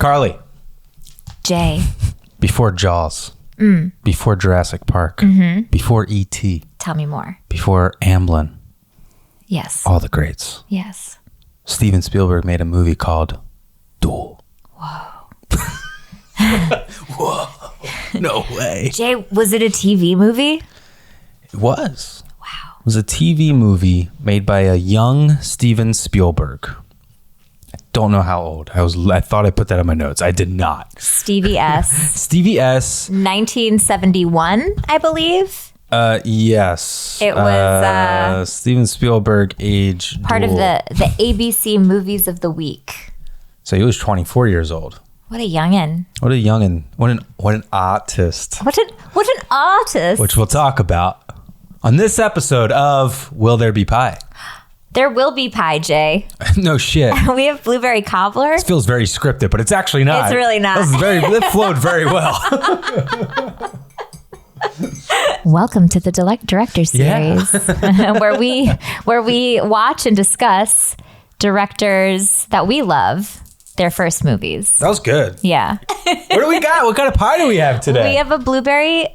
Carly. Jay. Before Jaws. Before Jurassic Park. Before E.T. Tell me more. Before Amblin. Yes. All the greats. Yes. Steven Spielberg made a movie called Duel. Whoa. Whoa. No way. Jay, was it a TV movie? It was. Wow. It was a TV movie made by a young Steven Spielberg. I don't know how old. I thought I put that on my notes. I did not. Stevie S. Stevie S. 1971, I believe. Yes. It was Steven Spielberg age part Duel. of the ABC Movies of the Week. So he was 24 years old. What a youngin'. What a youngin'. What an artist. What an artist. Which we'll talk about on this episode of Will There Be Pie? There will be pie, Jay. No shit. We have blueberry cobbler. This feels very scripted, but it's actually not. It's really not. It flowed very well. Welcome to the Director Series, where we watch and discuss directors that we love, their first movies. That was good. Yeah. What do we got? What kind of pie do we have today? We have a blueberry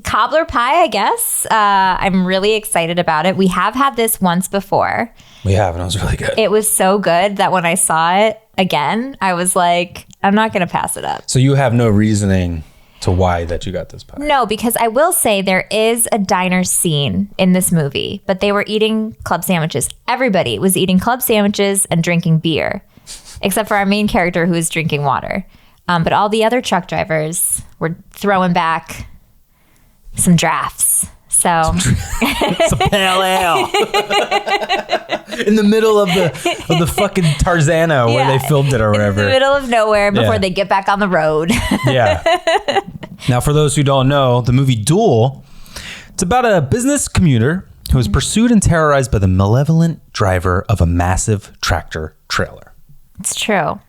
cobbler pie, I guess. I'm really excited about it. We have had this once before. We have, and it was really good. It was so good that when I saw it again, I was like, I'm not going to pass it up. So you have no reasoning to why that you got this pie? No, because I will say there is a diner scene in this movie, but they were eating club sandwiches. Everybody was eating club sandwiches and drinking beer, except for our main character who was drinking water. But all the other truck drivers were throwing back some drafts. So some pale ale in the middle of the fucking Tarzana where they filmed it or wherever. In the middle of nowhere before they get back on the road. Yeah. Now, for those who don't know, the movie Duel, it's about a business commuter who is pursued and terrorized by the malevolent driver of a massive tractor trailer. It's true.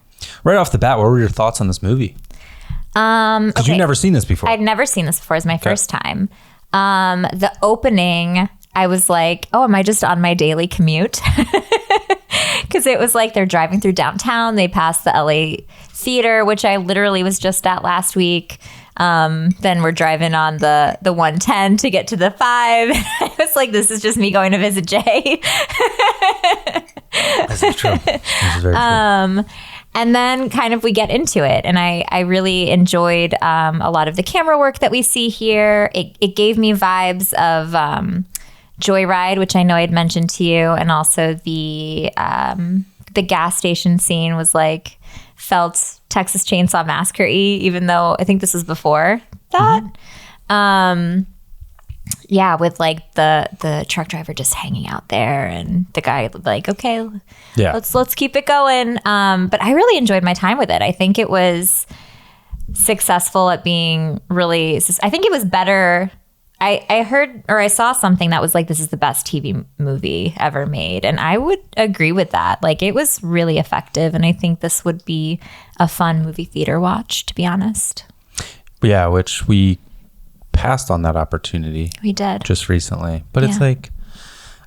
Right off the bat, what were your thoughts on this movie? Because you've never seen this before. I'd never seen this before. It's my first time. The opening, I was like, oh, am I just on my daily commute? Because it was like they're driving through downtown. They pass the LA Theater, which I literally was just at last week. Then we're driving on the 110 to get to the 5. I was like, this is just me going to visit Jay. This is true. This is very true. And then kind of we get into it. And I really enjoyed a lot of the camera work that we see here. It gave me vibes of Joyride, which I know I'd mentioned to you. And also the gas station scene was like, felt Texas Chainsaw Massacre-y, even though I think this was before that. Mm-hmm. Yeah, with like the truck driver just hanging out there and the guy like, okay, let's keep it going. But I really enjoyed my time with it. I think it was successful at being really, I think it was better. I heard or I saw something that was like, this is the best TV movie ever made. And I would agree with that. Like it was really effective. And I think this would be a fun movie theater watch, to be honest. Yeah, which we passed on that opportunity. We did. Just recently. But it's like,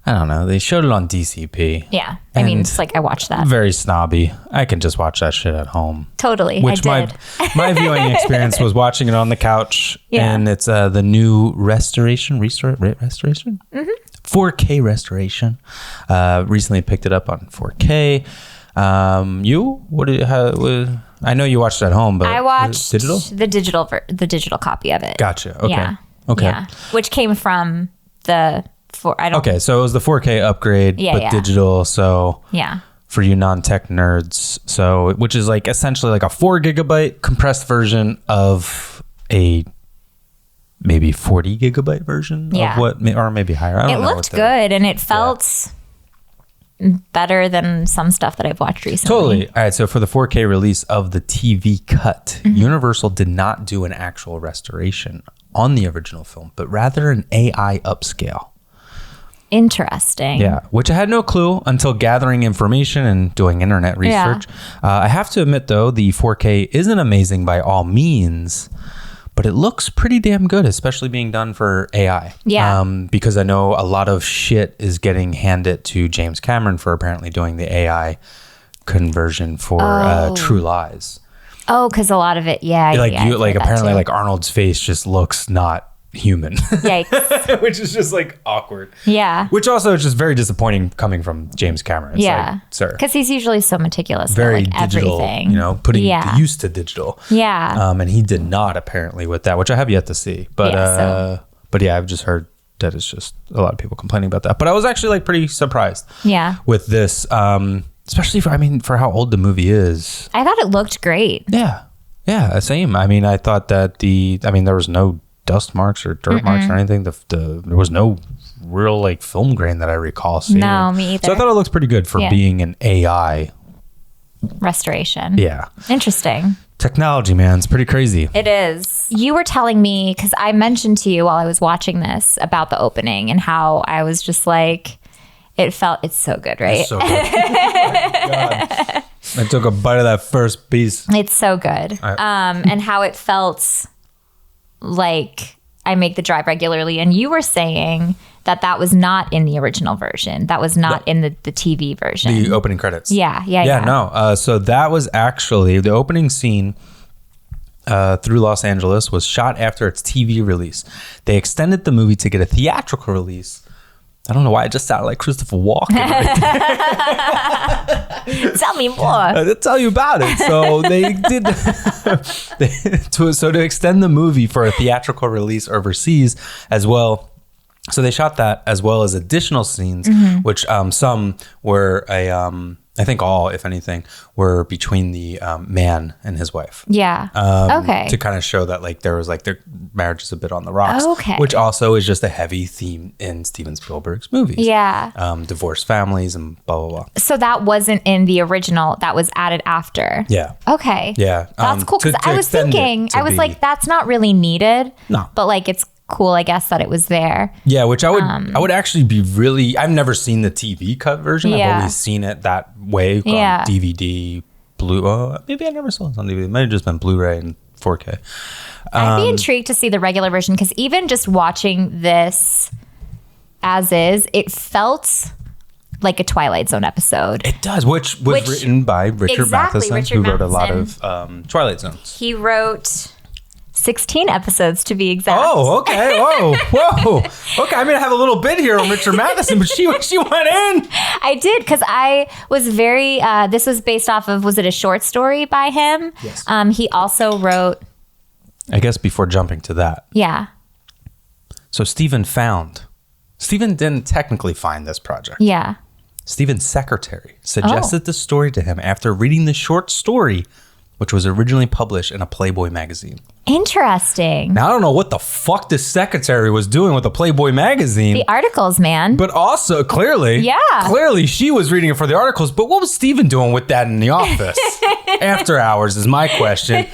I don't know. They showed it on DCP. Yeah. I mean, it's like I watched that. Very snobby. I can just watch that shit at home. Totally. Which my viewing experience was watching it on the couch. Yeah. And it's the new restoration? Mm-hmm. 4K restoration. Recently picked it up on 4K. I know you watched it at home, but I watched digital? the digital copy of it. Gotcha. Okay. Yeah. Okay. Yeah. Which came from the Okay, so it was the 4K upgrade, but digital. So for you non-tech nerds, so which is like essentially like a 4 gigabyte compressed version of a maybe 40 gigabyte version of what, or maybe higher. I don't know. It looked good, and it felt better than some stuff that I've watched recently. Totally. All right, so for the 4K release of the TV cut, Universal did not do an actual restoration on the original film, but rather an AI upscale. Interesting. Yeah, which I had no clue until gathering information and doing internet research. I have to admit, though, the 4K isn't amazing by all means, but it looks pretty damn good, especially being done for AI. Yeah. Because I know a lot of shit is getting handed to James Cameron for apparently doing the AI conversion for True Lies. Oh, because a lot of it, apparently like Arnold's face just looks not human. Yikes. Which is just like awkward. Yeah. Which also is just very disappointing coming from James Cameron. It's like, sir. Because he's usually so meticulous. Very about, like, digital, everything. putting used to digital. Yeah. And he did not apparently with that, which I have yet to see. But I've just heard that it's just a lot of people complaining about that. But I was actually like pretty surprised. Yeah. With this, especially for how old the movie is. I thought it looked great. Yeah. Yeah. Same. I mean, I thought that there was no dust marks or dirt marks or anything. There was no real like film grain that I recall seeing. No, me either. So I thought it looks pretty good for being an AI restoration. Yeah. Interesting. Technology, man. It's pretty crazy. It is. You were telling me, because I mentioned to you while I was watching this about the opening and how I was just like, it's so good, right? It's so good. Oh my God. I took a bite of that first piece. It's so good. And how it felt like I make the drive regularly. And you were saying that was not in the original version. That was not in the TV version. The opening credits. Yeah. No. So that was actually the opening scene through Los Angeles was shot after its TV release. They extended the movie to get a theatrical release. I don't know why it just sounded like Christopher Walken. Tell me more. I'll tell you about it. So they did. To extend the movie for a theatrical release overseas as well. So they shot that as well as additional scenes, which some were I think all, if anything, were between the man and his wife. Yeah. Okay. To kind of show that like there was like their marriage is a bit on the rocks. Okay. Which also is just a heavy theme in Steven Spielberg's movies. Yeah. Divorced families and blah, blah, blah. So that wasn't in the original. That was added after. Yeah. Okay. Yeah. That's cool. Because I was thinking, like, that's not really needed. No. But like, it's cool, I guess, that it was there. Yeah, which I would actually be really. I've never seen the TV cut version. Yeah. I've always seen it that way on DVD, maybe I never saw it on DVD. It might have just been Blu-ray and 4K. I'd be intrigued to see the regular version because even just watching this as is, it felt like a Twilight Zone episode. It does, which was written by Richard Matheson, who wrote a lot of Twilight Zones. He wrote 16 episodes to be exact. Oh, okay. Whoa. Okay, I'm gonna have a little bit here on Richard Matheson, but she went in. I did, because I was very. This was based off of. Was it a short story by him? Yes. He also wrote. I guess before jumping to that. Yeah. So Steven didn't technically find this project. Yeah. Steven's secretary suggested the story to him after reading the short story, which was originally published in a Playboy magazine. Interesting. Now, I don't know what the fuck this secretary was doing with the Playboy magazine. The articles, man. But also, clearly she was reading it for the articles. But what was Steven doing with that in the office? After hours is my question.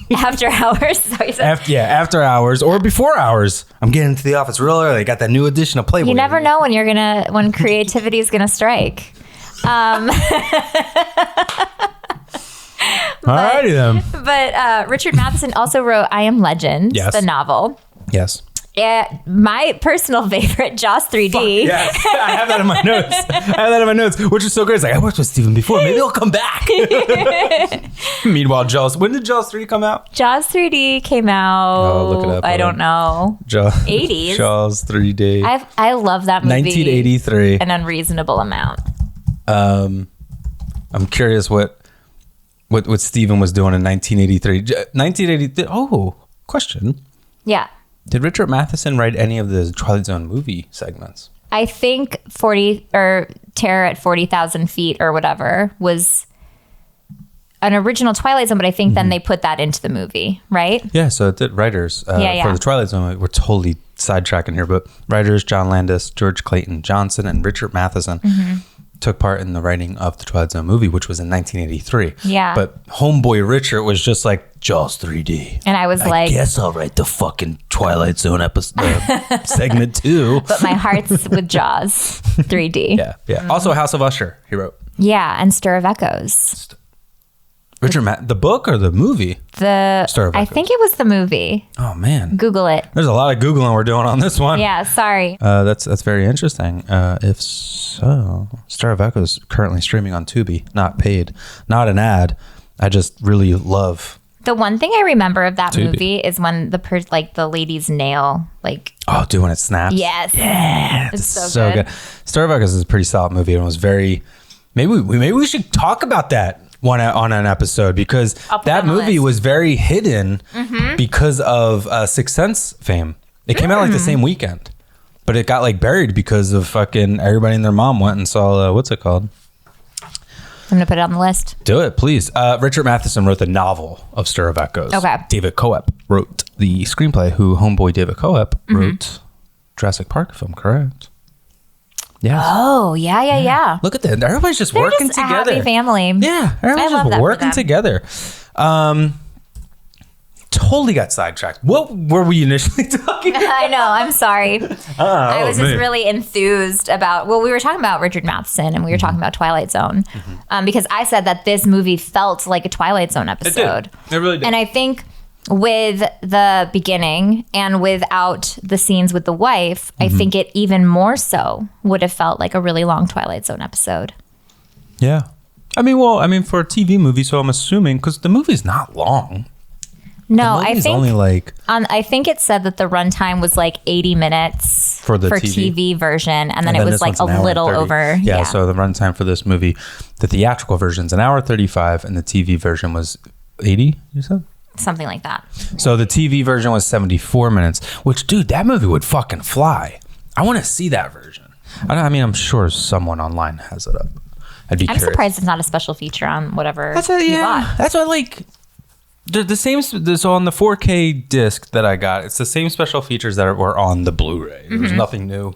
After hours? After hours or before hours. I'm getting into the office real early. Got that new edition of Playboy. You never know when creativity is gonna strike. Alrighty then. But Richard Matheson also wrote I Am Legend, the novel. Yes. My personal favorite, Jaws 3D. Fuck, yes, I have that in my notes. Which is so great. It's like, I worked with Steven before. Maybe he'll come back. Meanwhile, Jaws. When did Jaws 3 come out? Jaws 3D came out. Oh, look it up. I don't know. 80s. Jaws 3D. I love that movie. 1983. An unreasonable amount. I'm curious what Steven was doing in 1983. 1983. Oh, question. Yeah. Did Richard Matheson write any of the Twilight Zone movie segments? I think 40 or Terror at 40,000 Feet or whatever was an original Twilight Zone, but I think then they put that into the movie, right? Yeah, so it did writers for the Twilight Zone. We're totally sidetracking here, but writers John Landis, George Clayton Johnson, and Richard Matheson took part in the writing of the Twilight Zone movie, which was in 1983. Yeah. But homeboy Richard was just like, Jaws 3D. And I was like, I guess I'll write the fucking Twilight Zone episode segment too. But my heart's with Jaws 3D. Yeah. Also House of Usher, he wrote. Yeah, and Stir of Echoes. The book or the movie? I think it was the movie. Oh man, Google it. There's a lot of Googling we're doing on this one. Yeah, sorry. That's very interesting. If so, Star of Echo is currently streaming on Tubi, not paid, not an ad. I just really love. The one thing I remember of that movie is when the lady's nail, dude, when it snaps. Yes. Yeah, it's so good. Star of Echo is a pretty solid movie and was very. Maybe we should talk about that one on an episode, because that movie was very hidden because of Sixth Sense fame. It came out like the same weekend, but it got buried because of fucking everybody and their mom went and saw what's it called? I'm gonna put it on the list. Do it, please. Richard Matheson wrote the novel of Stir of Echoes. Okay. David Coep wrote the screenplay. Homeboy David Coep wrote Jurassic Park, if I'm correct. Yeah. Oh, yeah. Look at that. Everybody's just working together. A happy family. Yeah. Everybody's just working together. Totally got sidetracked. What were we initially talking about? I know. I'm sorry. I was just really enthused about, we were talking about Richard Matheson and we were talking about Twilight Zone because I said that this movie felt like a Twilight Zone episode. It really did. And I think with the beginning and without the scenes with the wife, I think it even more so would have felt like a really long Twilight Zone episode. Yeah. For a TV movie, so I'm assuming, because the movie's not long. No, I think only I think it said that the runtime was 80 minutes for the TV version, and then it was a little over. Yeah, so the runtime for this movie, the theatrical version is an hour 35, and the TV version was 80. You said something like that. So the TV version was 74 minutes. Which, dude, that movie would fucking fly. I want to see that version. I'm sure someone online has it up. I'm curious. Surprised it's not a special feature on whatever. That's what the same. So on the 4K disc that I got, it's the same special features that were on the Blu-ray. There was nothing new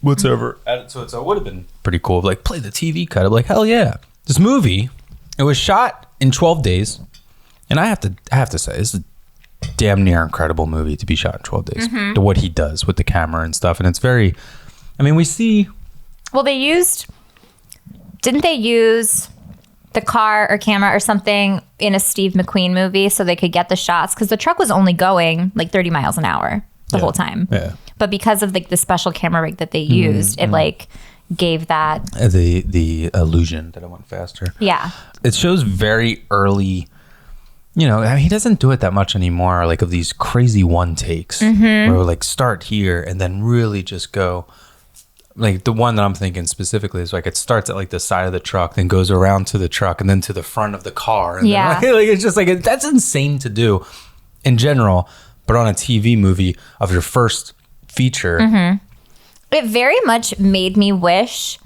whatsoever added to it. So it would have been pretty cool. Play the TV cut. Hell yeah. This movie, it was shot in 12 days, and I have to say, this is a damn near incredible movie to be shot in 12 days. To what he does with the camera and stuff, and it's very. We see. Well, didn't they use the car or camera or something in a Steve McQueen movie so they could get the shots? Because the truck was only going 30 miles an hour the whole time. Yeah. But because of the special camera rig that they used, it gave that the illusion that it went faster. Yeah. It shows very early. He doesn't do it that much anymore. Of these crazy one takes where we'll start here and then really just go. The one that I'm thinking specifically is it starts at the side of the truck, then goes around to the truck and then to the front of the car. And yeah. Then, it's just that's insane to do in general, but on a TV movie of your first feature. It very much made me wish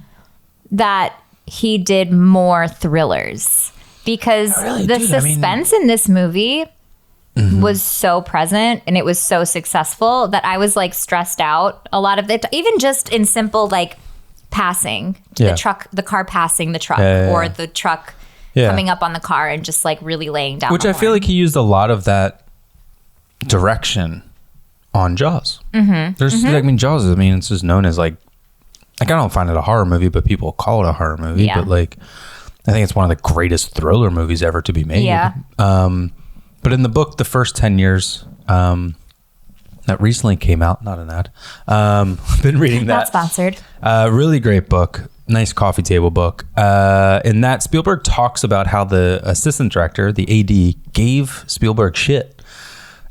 that he did more thrillers because suspense in this movie was so present and it was so successful that I was stressed out a lot of it, even just in simple passing the car passing the truck or the truck coming up on the car and just really laying down. Which I feel he used a lot of that direction on Jaws. There's Jaws is it's just known as I don't find it a horror movie, but people call it a horror movie. Yeah. But I think it's one of the greatest thriller movies ever to be made. Yeah. But in the book, the first 10 years that recently came out, not an ad. I've been reading that. Not sponsored. Really great book. Nice coffee table book. In that, Spielberg talks about how the assistant director, the AD, gave Spielberg shit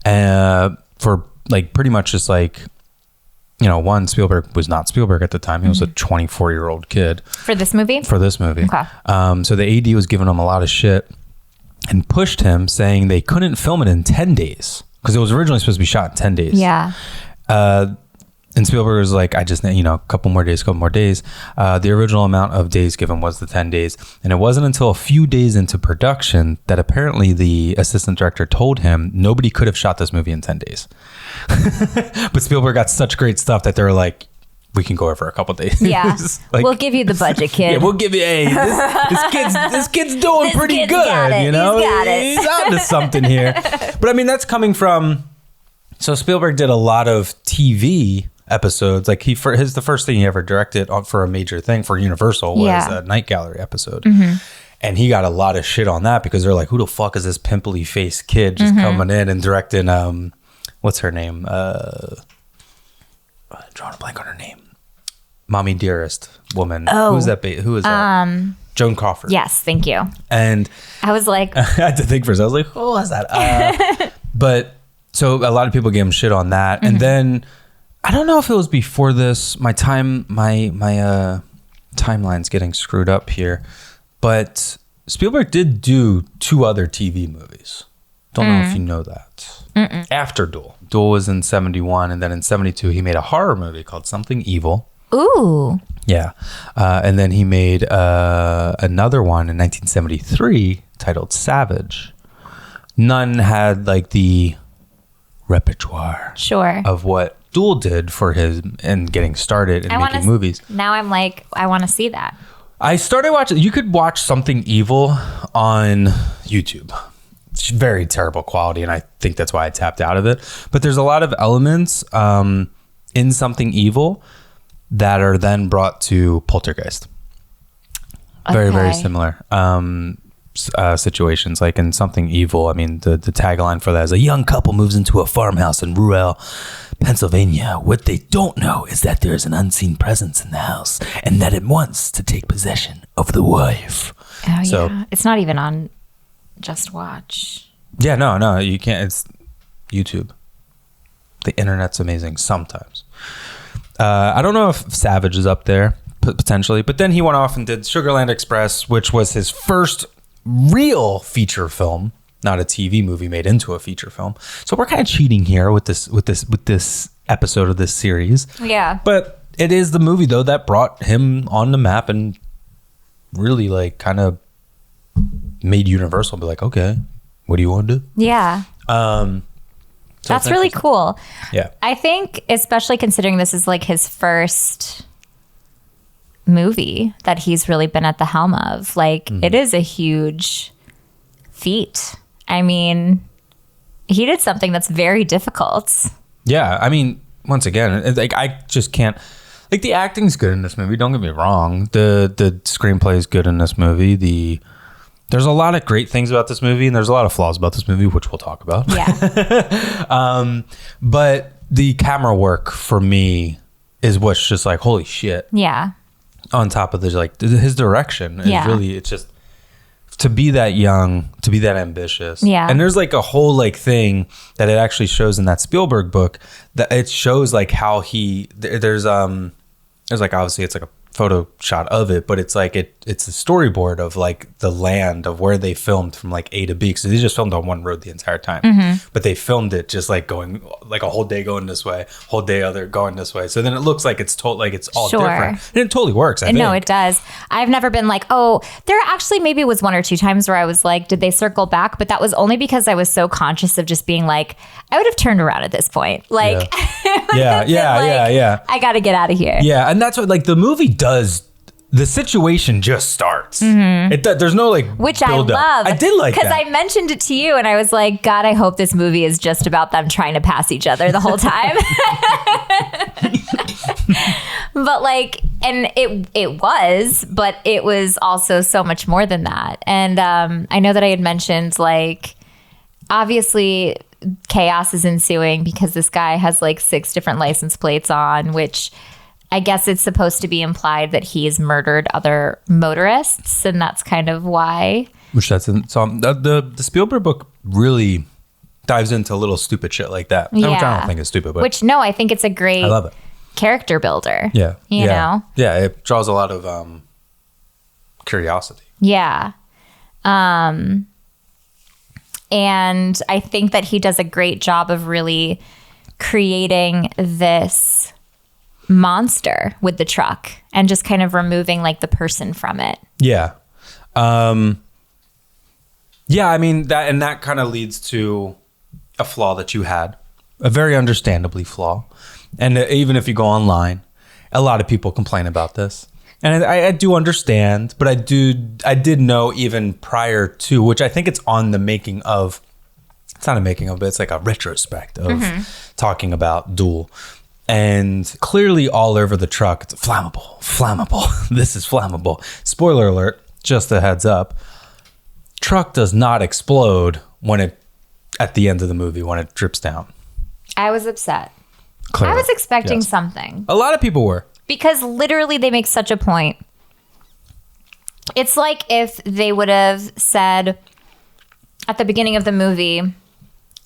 for pretty much just one, Spielberg was not Spielberg at the time. He was a 24-year-old kid. For this movie? For this movie. Okay. So the AD was giving him a lot of shit and pushed him, saying they couldn't film it in 10 days because it was originally supposed to be shot in 10 days. Yeah. And Spielberg was I just need, a couple more days. The original amount of days given was the 10 days. And it wasn't until a few days into production that apparently the assistant director told him nobody could have shot this movie in 10 days. But Spielberg got such great stuff that they were we can go over a couple days. Yeah. We'll give you the budget, kid. Yeah, we'll give you, this kid's doing pretty good, got it. He's got it. He's onto something here. But that's coming from, so Spielberg did a lot of TV episodes. The first thing he ever directed for a major thing for Universal was a Night Gallery episode. And he got a lot of shit on that because they're like, who the fuck is this pimply faced kid just coming in and directing, what's her name? Drawing a blank on her name. Mommy Dearest woman. Oh. Who is that? Who is that? Joan Crawford. Yes, thank you. And I was like, I had to think first. I was like, who was that? But so a lot of people gave him shit on that. And then I don't know if it was before this. My timeline's getting screwed up here. But Spielberg did do 2 other TV movies. Don't know if you know that. After Duel. Duel was in 71, and then in 72 he made a horror movie called Something Evil. ooh. Yeah. And then he made another one in 1973 titled Savage. None had like the repertoire of what Duel did for his and getting started in making movies. Now I'm like, I want to see that. I started watching, you could watch Something Evil on YouTube. It's very terrible quality, and I think that's why I tapped out of it. But there's a lot of elements in Something Evil that are then brought to Poltergeist. Very, very similar situations. Like in Something Evil, I mean, the tagline for that is a young couple moves into a farmhouse in rural Pennsylvania. What they don't know is that there is an unseen presence in the house and that it wants to take possession of the wife. Oh, yeah. It's not even on Just Watch. Yeah, no, you can't. It's YouTube. The internet's amazing sometimes. I don't know if Savage is up there, potentially, but then he went off and did Sugarland Express, which was his first real feature film, not a TV movie made into a feature film. So we're kind of cheating here with this episode of this series. Yeah. But it is the movie though that brought him on the map and really like kind of made Universal be like, okay, what do you want to do? Yeah. So that's really cool. Yeah. I think, especially considering this is like his first movie that he's really been at the helm of, like it is a huge feat. I mean, he did something that's very difficult. Yeah. I mean, once again, like I just can't, like the acting's good in this movie. Don't get me wrong. The screenplay is good in this movie. There's a lot of great things about this movie, and there's a lot of flaws about this movie, which we'll talk about. Yeah. But the camera work for me is what's just like, holy shit. Yeah. On top of this, like his direction is really, it's just to be that young, to be that ambitious. Yeah. And there's like a whole like thing that it actually shows in that Spielberg book that it shows like how there's like, obviously it's like a photo shot of it, but it's like it's a storyboard of like the land of where they filmed from like A to B, because they just filmed on one road the entire time, but they filmed it just like going like a whole day going this way, whole day other going this way, so then it looks like it's like it's all different, and it totally works. I think. No, it does. I've never been like, oh, there actually maybe was 1 or 2 times where I was like, did they circle back? But that was only because I was so conscious of just being like, I would have turned around at this point, like yeah. I gotta get out of here. Yeah, and that's what like the movie does. The situation just starts. There's no like, which I love. I did like that because I mentioned it to you, and I was like, God, I hope this movie is just about them trying to pass each other the whole time. But like, and it was, but it was also so much more than that. And I know that I had mentioned like, obviously chaos is ensuing because this guy has like 6 different license plates on, which I guess it's supposed to be implied that he's murdered other motorists, and that's kind of why. Which the Spielberg book really dives into little stupid shit like that. Yeah. Which I don't think is stupid, but I think it's a great I love it. Character builder. Yeah. You know? Yeah, it draws a lot of curiosity. Yeah. And I think that he does a great job of really creating this monster with the truck and just kind of removing like the person from it. Yeah. I mean that kind of leads to a flaw that you had, a very understandably flaw. And even if you go online, a lot of people complain about this. And I do understand, but I did know even prior to, which I think it's on the making of, it's not a making of, but it's like a retrospect of talking about Duel. And clearly all over the truck, it's flammable. This is flammable. Spoiler alert, just a heads up, truck does not explode at the end of the movie when it drips down. I was upset. Clearly. I was expecting something. A lot of people were. Because literally they make such a point. It's like if they would have said at the beginning of the movie,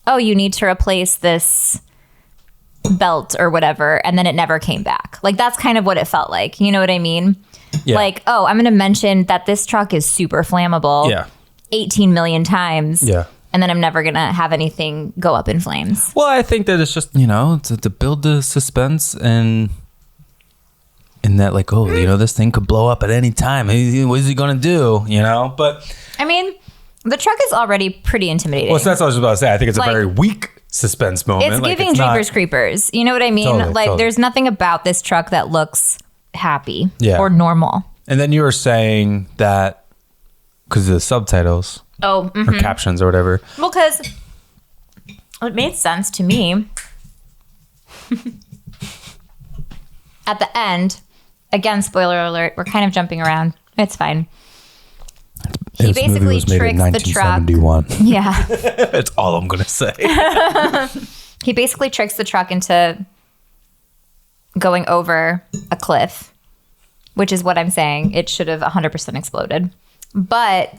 oh, you need to replace this belt or whatever, and then it never came back. Like, that's kind of what it felt like. You know what I mean? Yeah. Like, oh, I'm going to mention that this truck is super flammable 18 million times. Yeah. And then I'm never going to have anything go up in flames. Well, I think that it's just, to build the suspense and in that, like, oh, this thing could blow up at any time. What is he going to do? But I mean, the truck is already pretty intimidating. Well, so that's what I was about to say. I think it's a very weak suspense moment. It's giving Jeepers Creepers. You know what I mean? Totally. There's nothing about this truck that looks happy or normal. And then you were saying that because of the subtitles or captions or whatever. Well, because it made sense to me. At the end, again, spoiler alert, we're kind of jumping around. It's fine. He basically tricks the truck. Yeah. That's all I'm going to say. He basically tricks the truck into going over a cliff, which is what I'm saying. It should have 100% exploded. But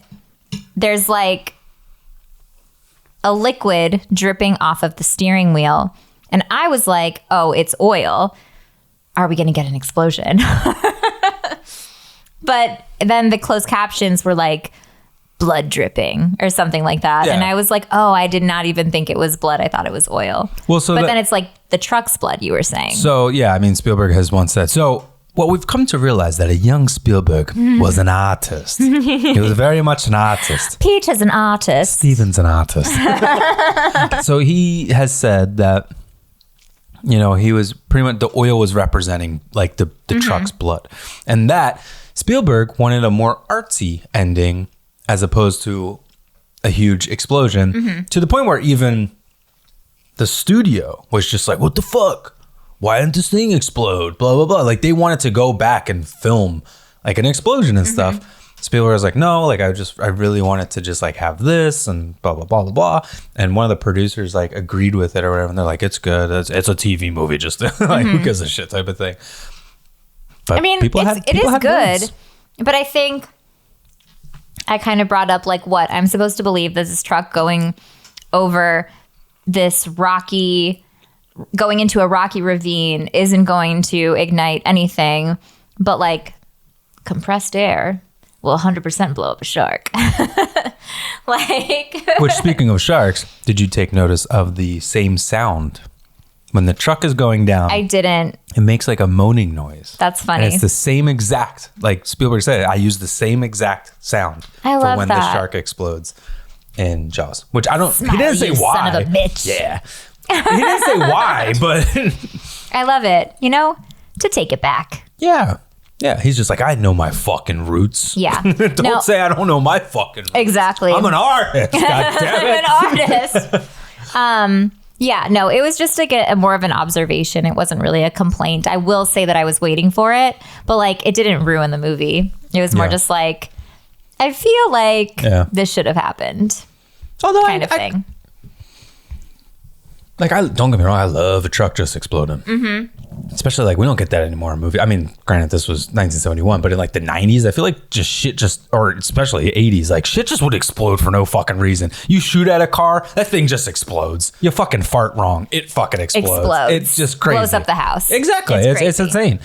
there's like a liquid dripping off of the steering wheel. And I was like, oh, it's oil. Are we going to get an explosion? But then the closed captions were like, blood dripping or something like that. Yeah. And I was like, oh, I did not even think it was blood. I thought it was oil. Well, but then it's like the truck's blood, you were saying. So, yeah, I mean, Spielberg has once said, what we've come to realize that a young Spielberg was an artist. He was very much an artist. Peter's an artist. Steven's an artist. So he has said that, he was pretty much, the oil was representing like the truck's blood. And that Spielberg wanted a more artsy ending as opposed to a huge explosion, to the point where even the studio was just like, what the fuck? Why didn't this thing explode? Blah, blah, blah. Like, they wanted to go back and film like an explosion and stuff. Spielberg was like, no, like, I really wanted to just like have this and blah, blah, blah, blah, blah. And one of the producers like agreed with it or whatever. And they're like, it's good. It's a TV movie, just like, who gives a shit type of thing. But I mean, it is good, notes. But I think I kind of brought up like what I'm supposed to believe that this truck going over this going into a rocky ravine isn't going to ignite anything, but like compressed air will 100% blow up a shark. Which, speaking of sharks, did you take notice of the same sound? When the truck is going down, I didn't. It makes like a moaning noise. That's funny. And it's the same exact, like Spielberg said, I use the same exact sound for when the shark explodes in Jaws. Which I don't. Smiley, he didn't say why. Son of a bitch. Yeah. He didn't say why, but I love it. To take it back. Yeah. Yeah. He's just like, I know my fucking roots. Yeah. Don't say I don't know my fucking roots. Exactly. I'm an artist. God damn it. I'm an artist. Yeah, no, it was just like a more of an observation. It wasn't really a complaint. I will say that I was waiting for it, but like it didn't ruin the movie. It was more just like, I feel like this should have happened. Although kind of thing. Don't get me wrong, I love a truck just exploding. Especially like we don't get that anymore in movies. I mean, granted, this was 1971, but in like the 90s, I feel like or especially 80s, like shit just would explode for no fucking reason. You shoot at a car, that thing just explodes. You fucking fart wrong, it fucking explodes. It's just crazy. Blows up the house. Exactly. It's insane.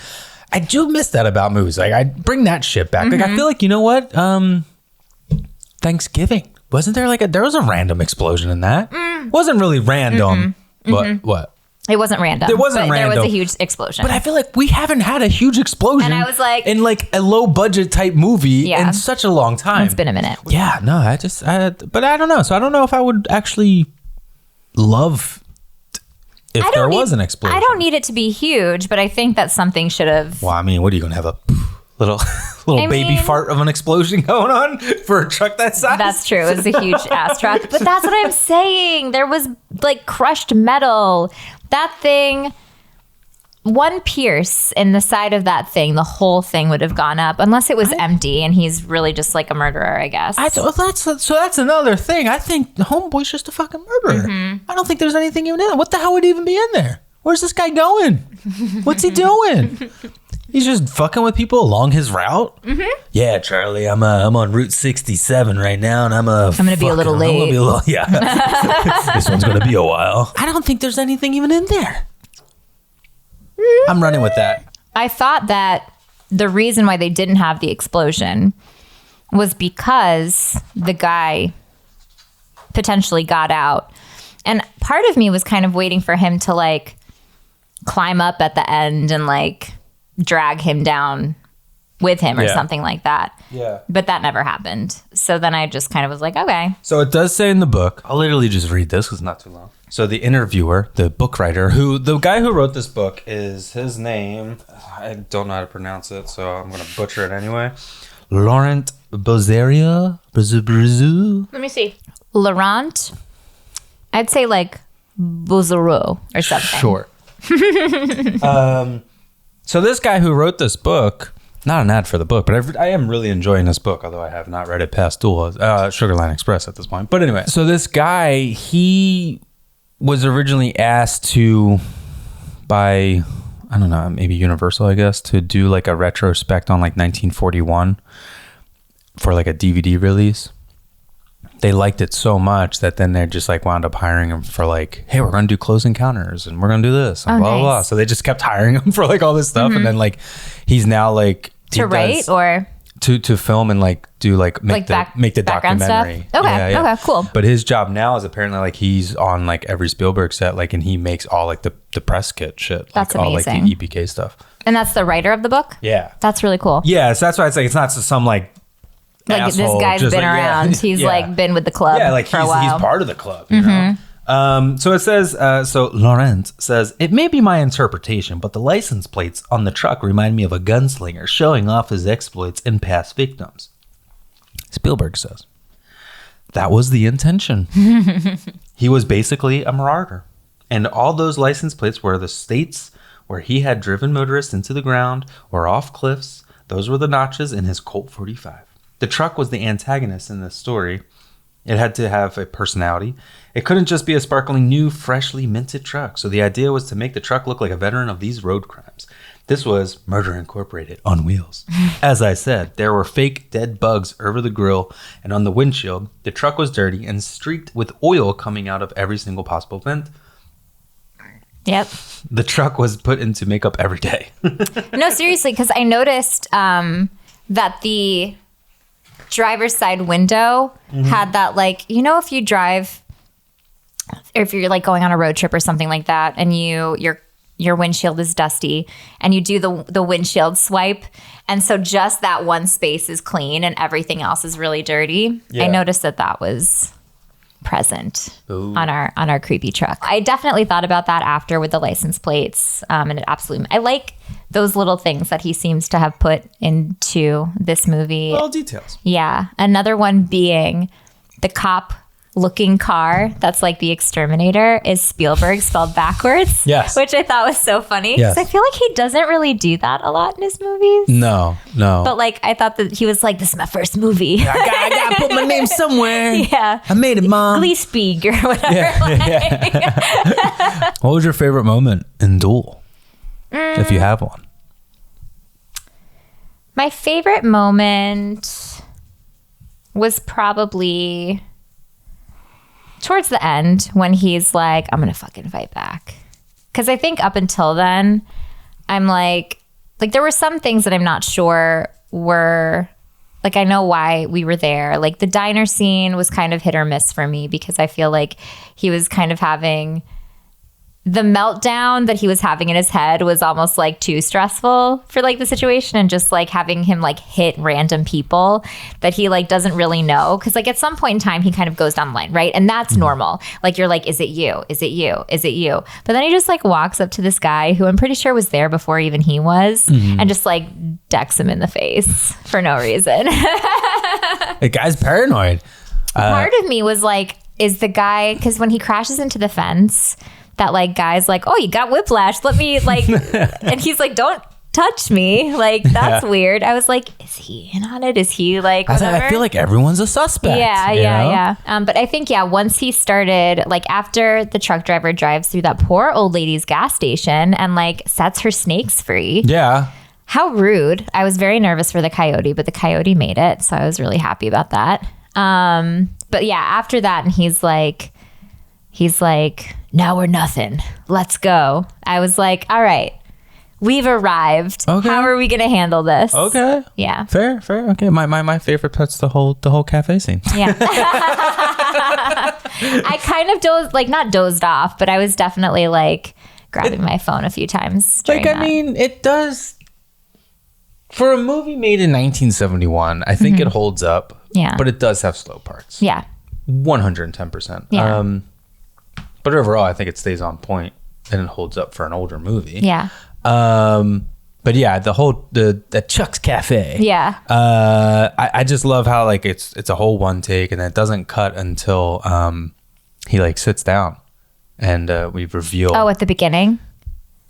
I do miss that about movies. Like I bring that shit back. Like I feel like, you know what? Thanksgiving. Wasn't there there was a random explosion in that? Wasn't really random, but what? It wasn't random. It wasn't random. There was a huge explosion. But I feel like we haven't had a huge explosion. And I was like, in like a low budget type movie in such a long time. It's been a minute. Yeah, no, but I don't know. So I don't know if I would actually love if there was an explosion. I don't need it to be huge, but I think that something should have. Well, I mean, what are you going to have a little baby fart of an explosion going on for a truck that size? That's true. It was a huge ass truck. But that's what I'm saying. There was like crushed metal. That thing one pierce in the side of that thing, the whole thing would have gone up, unless it was empty and he's really just like a murderer, I guess. That's another thing. I think the homeboy's just a fucking murderer. I don't think there's anything even in there. What the hell would even be in there? Where's this guy going? What's he doing? He's just fucking with people along his route. Yeah, Charlie, I'm on Route 67 right now, and I'm gonna be a little late. This one's gonna be a while. I don't think there's anything even in there. I'm running with that. I thought that the reason why they didn't have the explosion was because the guy potentially got out. And part of me was kind of waiting for him to like climb up at the end and like drag him down with him or something like that. Yeah. But that never happened. So then I just kind of was like, okay. So it does say in the book, I'll literally just read this because it's not too long. So the interviewer, the book writer, the guy who wrote this book is, his name, I don't know how to pronounce it, so I'm going to butcher it anyway. Laurent Bozeria? Let me see. Laurent? I'd say like Bozereau or something. Sure. So this guy who wrote this book, not an ad for the book, but I am really enjoying this book, although I have not read it past Duel, Sugar Line Express at this point. But anyway, so this guy, he was originally asked to, by, I don't know, maybe Universal, I guess, to do like a retrospect on like 1941 for like a DVD release. They liked it so much that then they just like wound up hiring him for like, hey, we're going to do Close Encounters and we're going to do this and blah, blah, blah. So they just kept hiring him for like all this stuff. And then like, he's now like, to write or to film and like do like make the documentary. Stuff? Okay. Okay, cool. But his job now is apparently like he's on like every Spielberg set, like, and he makes all like the press kit shit. That's like, amazing. All like the EPK stuff. And that's the writer of the book? Yeah. That's really cool. Yeah. So that's why it's like, it's not just some like this guy's been around. He's like been with the club for a while. He's part of the club, you know? So it says, so Laurent says, it may be my interpretation, but the license plates on the truck remind me of a gunslinger showing off his exploits in past victims. Spielberg says, that was the intention. He was basically a marauder. And all those license plates were the states where he had driven motorists into the ground or off cliffs. Those were the notches in his Colt 45. The truck was the antagonist in this story. It had to have a personality. It couldn't just be a sparkling new, freshly minted truck. So the idea was to make the truck look like a veteran of these road crimes. This was Murder Incorporated on wheels. As I said, there were fake dead bugs over the grill and on the windshield. The truck was dirty and streaked with oil coming out of every single possible vent. Yep. The truck was put into makeup every day. No, seriously, because I noticed that the driver's side window had that, like, you know, if you drive, or if you're like going on a road trip or something like that, and your windshield is dusty, and you do the windshield swipe, and so just that one space is clean and everything else is really dirty. Yeah. I noticed that was present on our creepy truck. I definitely thought about that after with the license plates, and it absolutely, I like those little things that he seems to have put into this movie. Little details. Yeah. Another one being the cop looking car that's like the Exterminator is Spielberg spelled backwards. Yes. Which I thought was so funny. Yes. I feel like he doesn't really do that a lot in his movies. No. But like, I thought that he was like, this is my first movie. I gotta put my name somewhere. Yeah. I made it, Mom. Gleespieg or whatever. Yeah. What was your favorite moment in Duel? If you have one. My favorite moment was probably towards the end when he's like, I'm gonna fucking fight back. Because I think up until then, I'm like there were some things that I'm not sure were, like, I know why we were there. Like the diner scene was kind of hit or miss for me because I feel like he was kind of having, the meltdown that he was having in his head was almost like too stressful for like the situation, and just like having him like hit random people that he like doesn't really know. Cause like at some point in time he kind of goes down the line, right? And that's normal. Like you're like, is it you? Is it you? Is it you? But then he just like walks up to this guy who I'm pretty sure was there before even he was, and just like decks him in the face for no reason. The guy's paranoid. Part of me was like, is the guy, because when he crashes into the fence, that like guys like, oh, you got whiplash. Let me like, and he's like, don't touch me. Like, that's weird. I was like, is he in on it? Is he like, whatever? I feel like everyone's a suspect. Yeah. But I think, once he started, like after the truck driver drives through that poor old lady's gas station and like sets her snakes free. Yeah. How rude. I was very nervous for the coyote, but the coyote made it. So I was really happy about that. But yeah, after that, and he's like, now we're nothing. Let's go. I was like, all right. We've arrived. Okay. How are we going to handle this? Okay. Yeah. Fair. Okay. My favorite part's the whole cafe scene. Yeah. I kind of not dozed off, but I was definitely like grabbing my phone a few times. I mean, it does. For a movie made in 1971, I think it holds up. Yeah. But it does have slow parts. Yeah. 110%. Yeah. But overall, I think it stays on point and it holds up for an older movie. Yeah. But yeah, the Chuck's Cafe. Yeah. I just love how like it's a whole one take and it doesn't cut until he like sits down and we reveal. Oh, at the beginning.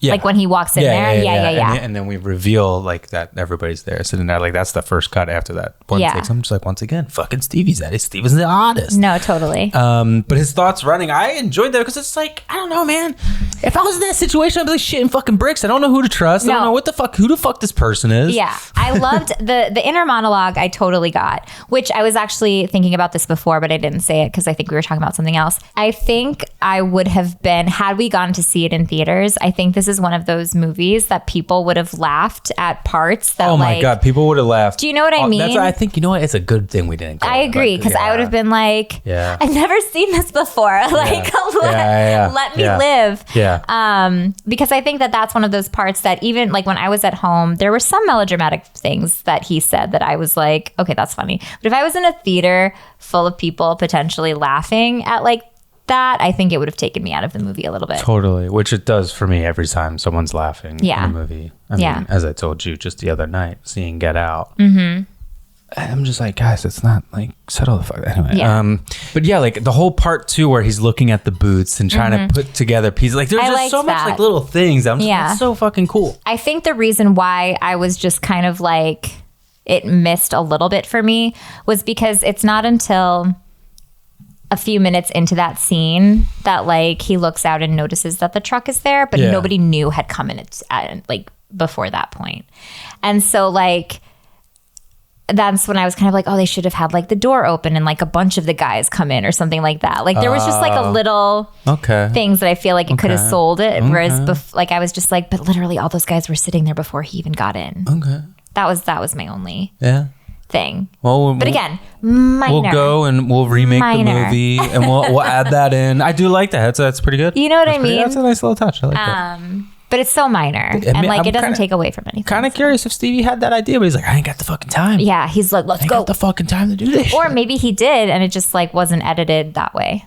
Yeah. Like when he walks in there. Yeah. And then we reveal like that everybody's there sitting there. Like that's the first cut after that one take. So I'm just like, once again, fucking Stevie's at it. Steven's the artist. No, totally. But his thoughts running, I enjoyed that because it's like, I don't know, man. If I was in that situation, I'd be like shitting fucking bricks. I don't know who to trust. I don't know who the fuck this person is. Yeah. I loved the inner monologue. I totally got, which I was actually thinking about this before, but I didn't say it because I think we were talking about something else. I think I would have been, had we gone to see it in theaters, I think this is one of those movies that people would have laughed at parts that, oh my God, people would have laughed. Do you know what I mean? I think, you know what? It's a good thing we didn't go. I agree, because I would have been like, I've never seen this before. Like, let me live. Yeah. Because I think that that's one of those parts that even like when I was at home, there were some melodramatic things that he said that I was like, okay, that's funny. But if I was in a theater full of people potentially laughing at like that, I think it would have taken me out of the movie a little bit. Totally, which it does for me every time someone's laughing in a movie. I mean, as I told you just the other night, seeing Get Out. Mm-hmm. I'm just like, guys, it's not like, settle the fuck. Anyway, but yeah, like the whole part two where he's looking at the boots and trying to put together pieces. Like there's just so much like little things. I'm just like, it's so fucking cool. I think the reason why I was just kind of like, it missed a little bit for me was because it's not until a few minutes into that scene that like he looks out and notices that the truck is there, but nobody knew had come in like before that point. And so like, that's when I was kind of like, oh, they should have had like the door open and like a bunch of the guys come in or something like that. Like there was just like a little things that I feel like it could have sold it. Whereas like I was just like, but literally all those guys were sitting there before he even got in. Okay. That was my only thing. Well, but again, minor. We'll go and we'll remake the movie and we'll add that in. I do like that. That's pretty good. You know what I mean? That's a nice little touch. I like that. But it's so minor. And like it doesn't take away from anything. Kind of curious if Stevie had that idea, but he's like, I ain't got the fucking time. Yeah, he's like, let's go. I ain't got the fucking time to do this. Or maybe he did and it just like wasn't edited that way.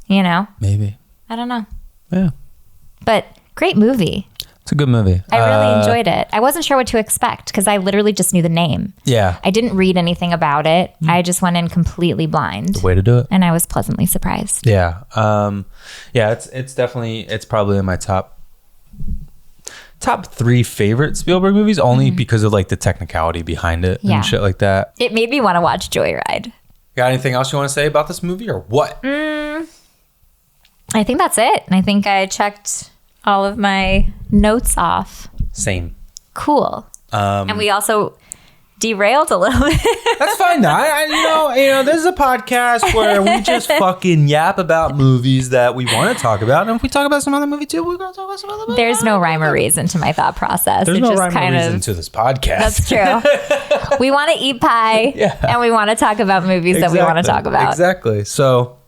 You know? Maybe. I don't know. Yeah. But great movie. It's a good movie. I really enjoyed it. I wasn't sure what to expect because I literally just knew the name. Yeah. I didn't read anything about it. I just went in completely blind. The way to do it. And I was pleasantly surprised. Yeah. It's definitely, it's probably in my top 3 favorite Spielberg movies, only because of like the technicality behind it and shit like that. It made me want to watch Joyride. Got anything else you want to say about this movie or what? I think that's it. I think I checked all of my notes off. Same. Cool. And we also derailed a little bit. That's fine. You know, this is a podcast where we just fucking yap about movies that we want to talk about. And if we talk about some other movie too, we're going to talk about some other movie. There's no rhyme or reason to my thought process. There's no rhyme or reason to this podcast. That's true. We want to eat pie and we want to talk about movies that we want to talk about. Exactly. So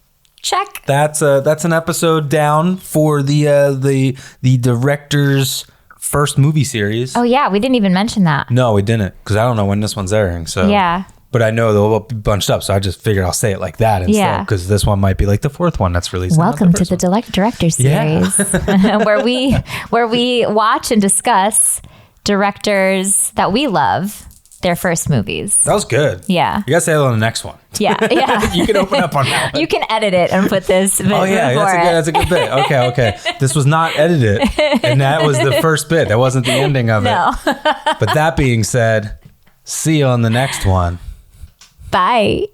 check. That's an episode down for the director's first movie series. Oh yeah, we didn't even mention that. No, we didn't, because I don't know when this one's airing. So yeah, but I know they'll be bunched up, so I just figured I'll say it like that instead, because this one might be like the 4th one that's released. Welcome to the director series, where we watch and discuss directors that we love their first movies. That was good. Yeah. You gotta say that on the next one. Yeah. You can open up on that one. You can edit it and put this bit. Oh yeah, that's a good bit. Okay. This was not edited, and that was the first bit. That wasn't the ending of it. But that being said, see you on the next one. Bye.